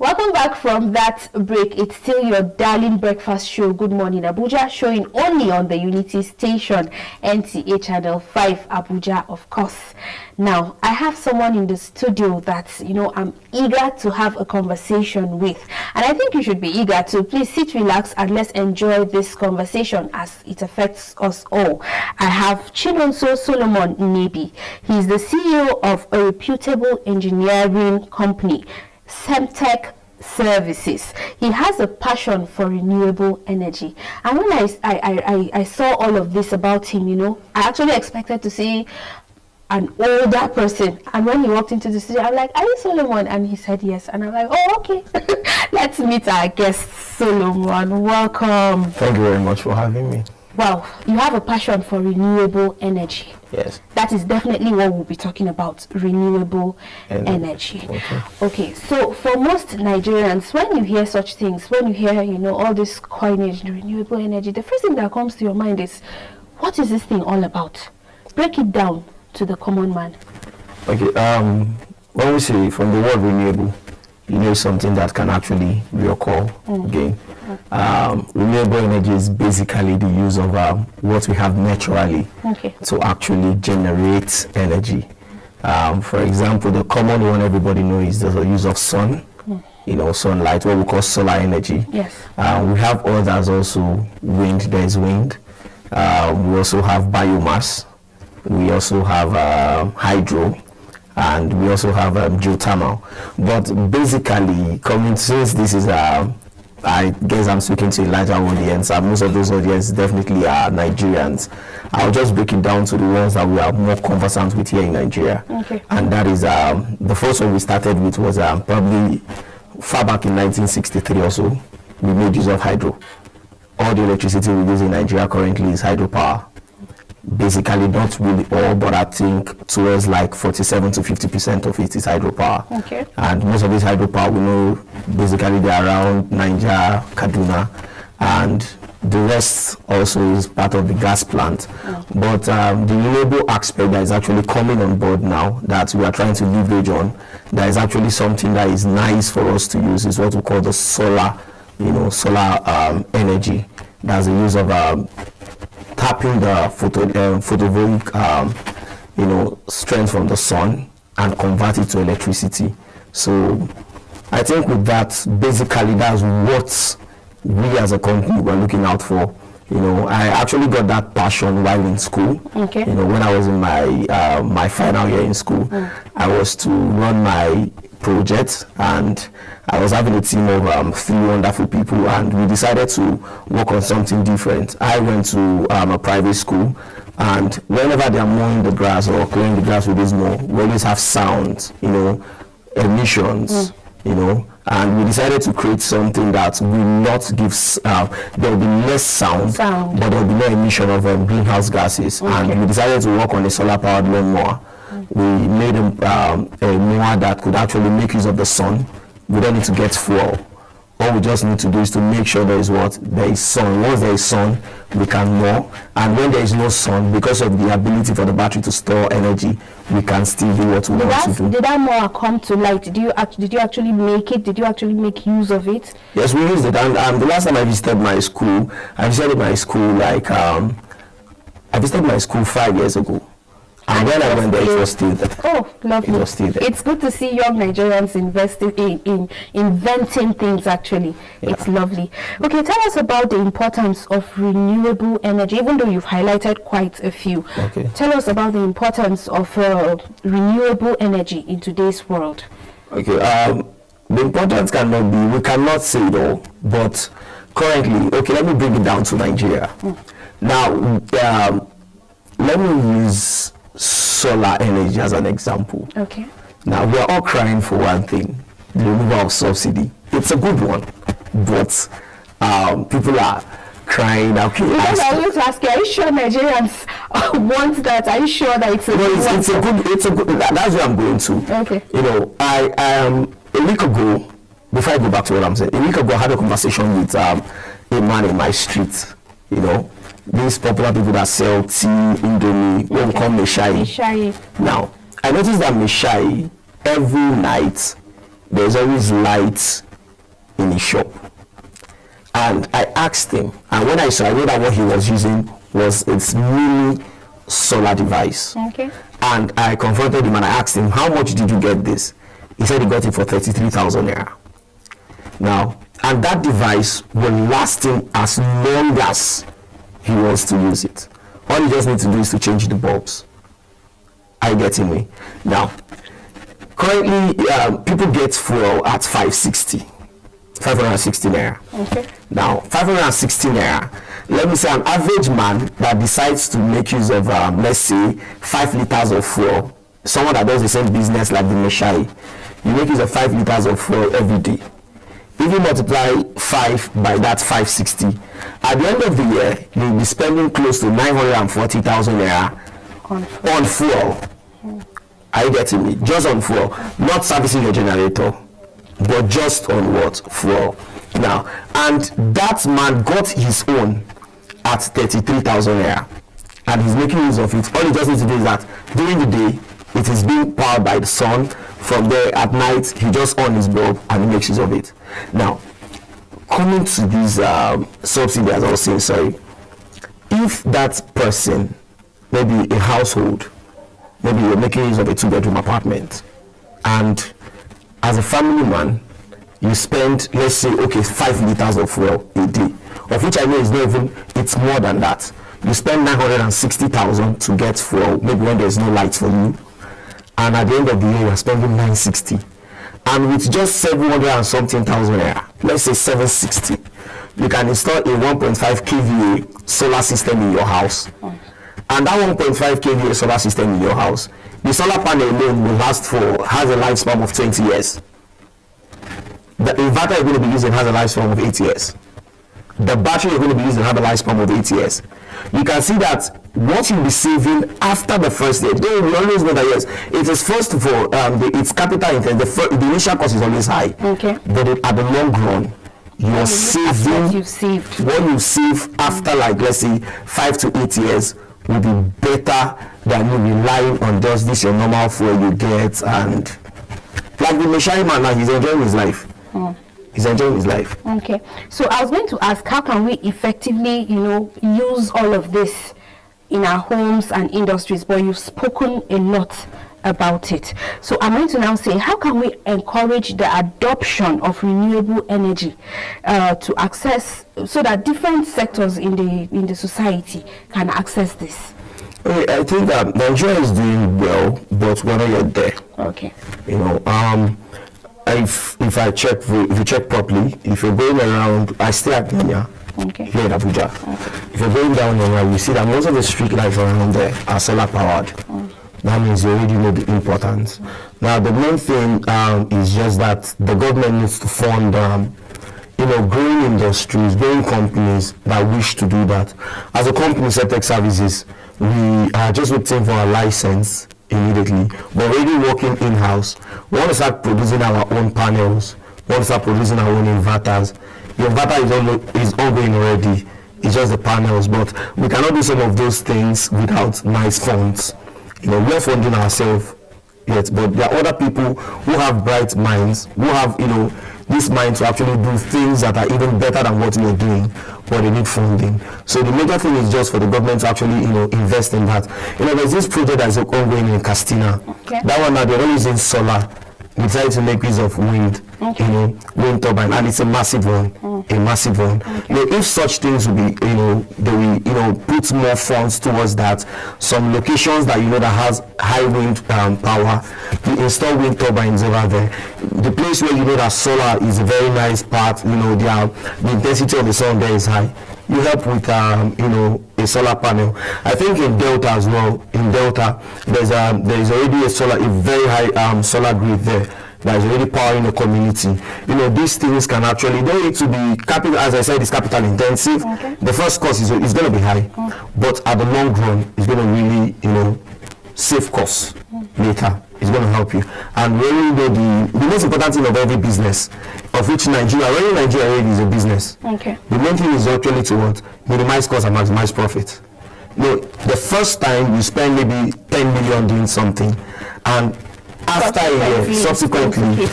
Welcome back from that break. It's still your darling breakfast show, Good Morning Abuja, showing only on the Unity station, NTA Channel 5, Abuja, of course. Now, I have someone in the studio that, I'm eager to have a conversation with. And I think you should be eager to. Please sit, relax, and let's enjoy this conversation as it affects us all. I have Chinonso Solomon Nebi. He's the CEO of a reputable engineering company, Semtech Services. He has a passion for renewable energy, and when I saw all of this about him, I actually expected to see an older person, and when he walked into the studio, I'm like, "Are you Solomon?" And he said yes, and I'm like, "Oh, okay." Let's meet our guest, Solomon. Welcome. Thank you very much for having me. Wow, you have a passion for renewable energy. Yes. That is definitely what we'll be talking about, renewable energy. Okay, so for most Nigerians, when you hear such things, when you hear, all this coinage, renewable energy, the first thing that comes to your mind is, what is this thing all about? Break it down to the common man. Okay, when we say from the word renewable, something that can actually reoccur again. Renewable energy is basically the use of what we have naturally to actually generate energy. For example, the common one everybody knows is the use of sun, sunlight, what we call solar energy. Yes. We have others also. Wind, there's wind. We also have biomass. We also have hydro. And we also have geothermal. But basically, since this is I guess I'm speaking to a larger audience, and most of those audiences definitely are Nigerians. I'll just break it down to the ones that we are more conversant with here in Nigeria. Okay. And that is, the first one we started with was probably far back in 1963 or so. We made use of hydro. All the electricity we use in Nigeria currently is hydropower. Basically, not really all, but I think towards like 47 to 50% of it is hydropower. Okay. And most of this hydropower, we know, basically they're around Nigeria, Kaduna, and the rest also is part of the gas plant. But the renewable aspect that is actually coming on board now, that we are trying to leverage on, that is actually something that is nice for us to use, is what we call the solar, solar energy. That's the use of tapping the photovoltaic strength from the sun and convert it to electricity. So I think with that, basically that's what we as a company were looking out for. I actually got that passion while in school. Okay. When I was in my final year in school, I was to run my project, and I was having a team of 3 wonderful people, and we decided to work on something different. I went to a private school, and whenever they are mowing the grass or clearing the grass with this mower, we always have sounds, emissions, and we decided to create something that will not give, there will be less sound. But there will be no emission of greenhouse gases. Okay. And we decided to work on a solar powered lawnmower. We made a mower that could actually make use of the sun. We don't need to get fuel. All we just need to do is to make sure there is sun. Once there is sun, we can mow. And when there is no sun, because of the ability for the battery to store energy, we can still do what we want to do. Did that mower come to light? Did you actually make it? Did you actually make use of it? Yes, we used it. And the last time I visited my school, I visited my school 5 years ago. And when I went there, it was still there. Oh, lovely. It was still there. It's good to see young Nigerians investing in inventing things, actually. Yeah. It's lovely. Okay, tell us about the importance of renewable energy, even though you've highlighted quite a few. Okay. Tell us about the importance of renewable energy in today's world. Okay, the importance we cannot say it all, but currently, okay, let me bring it down to Nigeria. Now, let me use solar energy as an example. Okay. Now, we are all crying for one thing, the removal of subsidy. It's a good one, but people are crying. Okay, I always ask you, are you sure Nigerians want that? Are you sure that it's a good? That's where I'm going to. Okay. I a week ago, before I go back to what I'm saying, a week ago I had a conversation with a man in my street. These popular people that sell tea, indomie, what we call meshai. Now, I noticed that meshai, every night, there's always lights in his shop. And I asked him, and when I saw, I know that what he was using was its mini solar device. Okay. And I confronted him and I asked him, how much did you get this? He said he got it for 33,000 naira. Now, and that device will last him as long as he wants to use it. All he just needs to do is to change the bulbs. I get me. Now, currently, people get fuel at 560 naira. Okay. Now, 560 naira, let me say an average man that decides to make use of, let's say, 5 liters of fuel, someone that does the same business like the Meshai, you make use of 5 liters of fuel every day. If you multiply 5 by that 560, at the end of the year, you'll be spending close to 940,000 naira on fuel. Are you getting me? Just on fuel, not servicing your generator, but just on what? Fuel. Now, and that man got his own at 33,000 naira, and he's making use of it. All he just needs to do is that during the day, it is being powered by the sun. From there, at night, he just on his bulb and he makes use of it. Now, coming to these subsidies, as I was saying, sorry, if that person, maybe a household, maybe you're making use of a 2-bedroom apartment, and as a family man, you spend, let's say, okay, 5 liters of fuel a day, of which I know is not even, it's more than that. You spend 960,000 to get fuel, maybe when there's no lights for you, and at the end of the year, you're spending 960. And with just 700 and something thousand naira, let's say 760, you can install a 1.5 kVA solar system in your house. And that 1.5 kVA solar system in your house, the solar panel alone will has a lifespan of 20 years. The inverter you're going to be using has a lifespan of 8 years. The battery you're going to be using has a lifespan of 8 years. You can see that what you'll be saving after the first year, though we always know that yes, it is first of all, it's capital intensive, the initial cost is always high. Okay. But at the long run, you're saving what you save after, like, let's say 5 to 8 years will be better than you relying on just this your normal fuel you get. And like the Meshai man now, he's enjoying his life. He's enjoying his life. Okay. So I was going to ask, how can we effectively, use all of this in our homes and industries? But you've spoken a lot about it. So I'm going to now say, how can we encourage the adoption of renewable energy to access, so that different sectors in the society can access this? Okay, I think that Nigeria is doing well, but we're not yet there. Okay. If you check properly, if you're going around, I stay at Kenya, okay, here in Abuja. Okay. If you're going down there, you see that most of the street lights around there are solar powered. That means you already know the importance. Now, the main thing is just that the government needs to fund, growing industries, growing companies that wish to do that. As a company, Septec Services, we are just waiting for a license immediately. We're already working in-house. We want to start producing our own panels. We want to start producing our own inverters. The inverter is ongoing already. It's just the panels, but we cannot do some of those things without nice funds. We are funding ourselves yet, but there are other people who have bright minds, who have, this mind to actually do things that are even better than what we are doing, but they need funding. So the major thing is just for the government to actually, invest in that. There's this project that's ongoing in Castina. Okay. That one now, they're only using solar. We try to make use of wind, okay, wind turbine, and it's a massive one, a massive one. Okay. If such things will be, they will, put more funds towards that. Some locations that that has high wind power, we install wind turbines over there. The place where that solar is a very nice part, the intensity of the sun there is high. You help with a solar panel. I think in Delta as well. In Delta, there is already a very high solar grid there that is already powering the community. These things can actually, they need to be capital, as I said, it's capital intensive. Okay. The first cost is going to be high, but at the long run, it's going to really, save costs later. It's going to help you. And really, the most important thing of every business, of which Nigeria already is a business. Okay. The main thing is actually to what? Minimize cost and maximize profit. The first time you spend maybe 10 million doing something, and after a year, subsequently,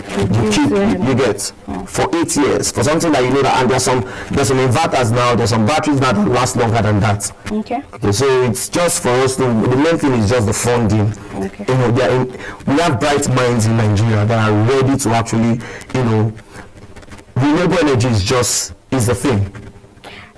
you get. for 8 years for something that you know that, and there's some inverters now, there's some batteries that last longer than that. Okay. So it's just for us to, the main thing is just the funding. Okay. You know, we have bright minds in Nigeria that are ready to actually, you know, renewable energy is the thing.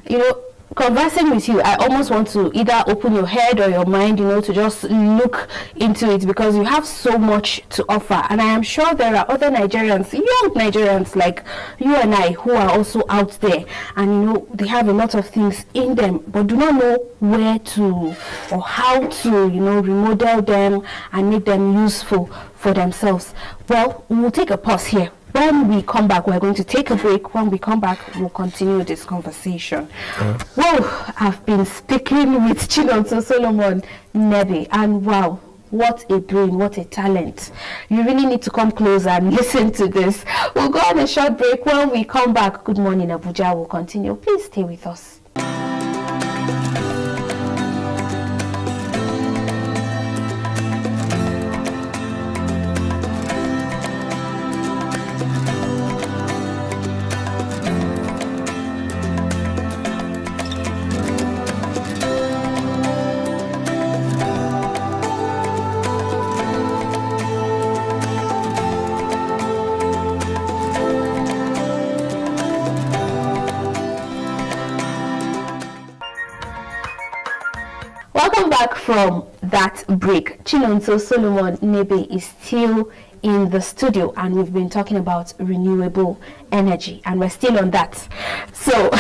You know, conversing with you, I almost want to either open your head or your mind, you know, to just look into it, because you have so much to offer. And I am sure there are other Nigerians, young Nigerians like you and I, who are also out there, and you know, they have a lot of things in them, but do not know where to or how to, you know, remodel them and make them useful for themselves. Well, we'll take a pause here. When we come back, we're going to take a break. When we come back, we'll continue this conversation. Wow, I've been speaking with Chinonso Solomon Nebe, and wow, what a brain, what a talent. You really need to come closer and listen to this. We'll go on a short break. When we come back, Good Morning Abuja will continue. Please stay with us. Welcome back from that break. Chinonso Solomon Nebe is still in the studio, and we've been talking about renewable energy, and we're still on that. So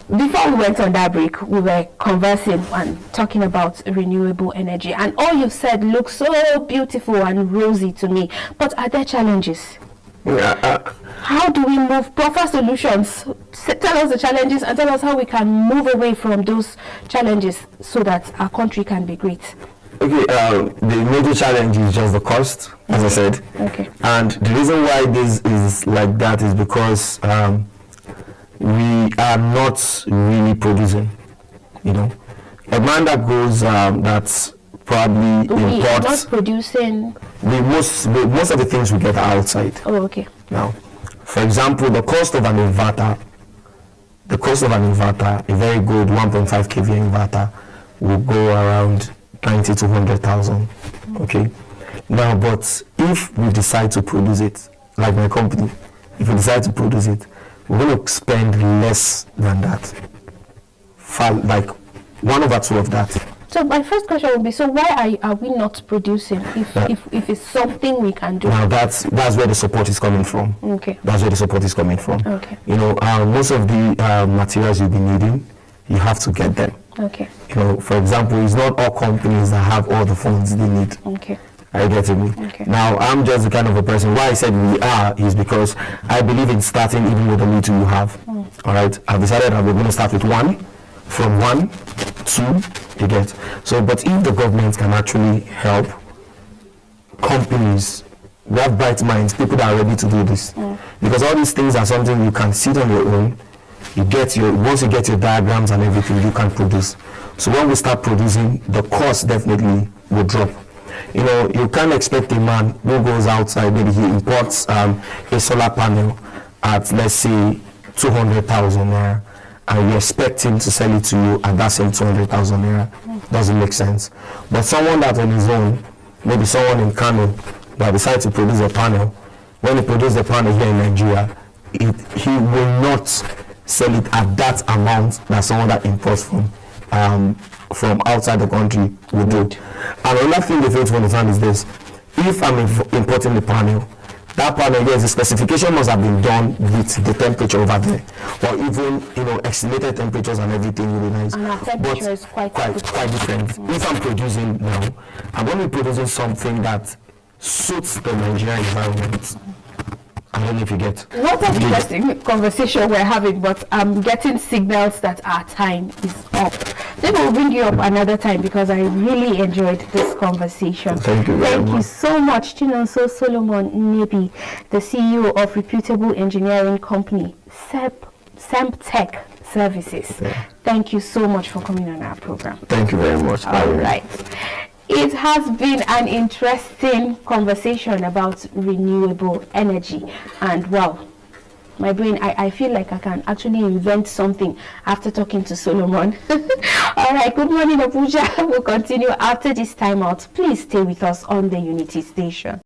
before we went on that break, we were conversing and talking about renewable energy, and all you've said looks so beautiful and rosy to me, but are there challenges? How do we move proper solutions? Tell us the challenges and tell us how we can move away from those challenges so that our country can be great. Okay, the major challenge is just the cost, as I said. Okay. And the reason why this is like that is because we are not really producing. You know, a man that goes that's probably We are imports. not producing. Most of the things we get are outside. Oh, okay. Now, for example, the cost of an inverter, a very good 1.5 kVA inverter, will go around 90 to 100,000. Okay. Now, but if we decide to produce it, like my company, if we decide to produce it, we're going to spend less than that. Like 1/2 of that. So my first question would be: so why are we not producing if it's something we can do? Now that's where the support is coming from. Okay. That's where the support is coming from. Okay. You know, most of the materials you'll be needing, you have to get them. Okay. You know, for example, it's not all companies that have all the funds they need. Okay. Are you getting me? Okay. Now, I'm just the kind of a person, why I said we are is because I believe in starting even with the little you have. All right? I've decided that we're going to start with from 1, 2, you get. So, but if the government can actually help companies, we have bright minds, people that are ready to do this. Because all these things are something you can sit on your own. Once you get your diagrams and everything, you can produce. So when we start producing, the cost definitely will drop. You know, you can't expect a man who goes outside, maybe he imports a solar panel at, let's say, 200,000 naira, and you expect him to sell it to you at that same 200,000 naira. Doesn't make sense. But someone that on his own, maybe someone in Kano, that decides to produce a panel, when he produces the panel here in Nigeria, he will not sell it at that amount that someone that imports from outside the country will do. And another thing they fail to understand is this: if I'm importing the panel, that panel, yes, the specification must have been done with the temperature over there, or even, you know, estimated temperatures and everything really nice. And our temperature is quite different. If I'm producing now, I'm going to be producing something that suits the Nigerian environment. I don't know if you get. What an interesting conversation we're having, but I'm getting signals that our time is up. Then we'll bring you up another time, because I really enjoyed this conversation. Thank you very much. Thank you so much, Chinonso Solomon Nebe, the CEO of reputable engineering company, Semptech Services. Yeah. Thank you so much for coming on our program. Thank you very much. All right. It has been an interesting conversation about renewable energy, and wow, my brain, I feel like I can actually invent something after talking to Solomon. All right, good morning, Abuja. We'll continue after this time out. Please stay with us on the Unity Station.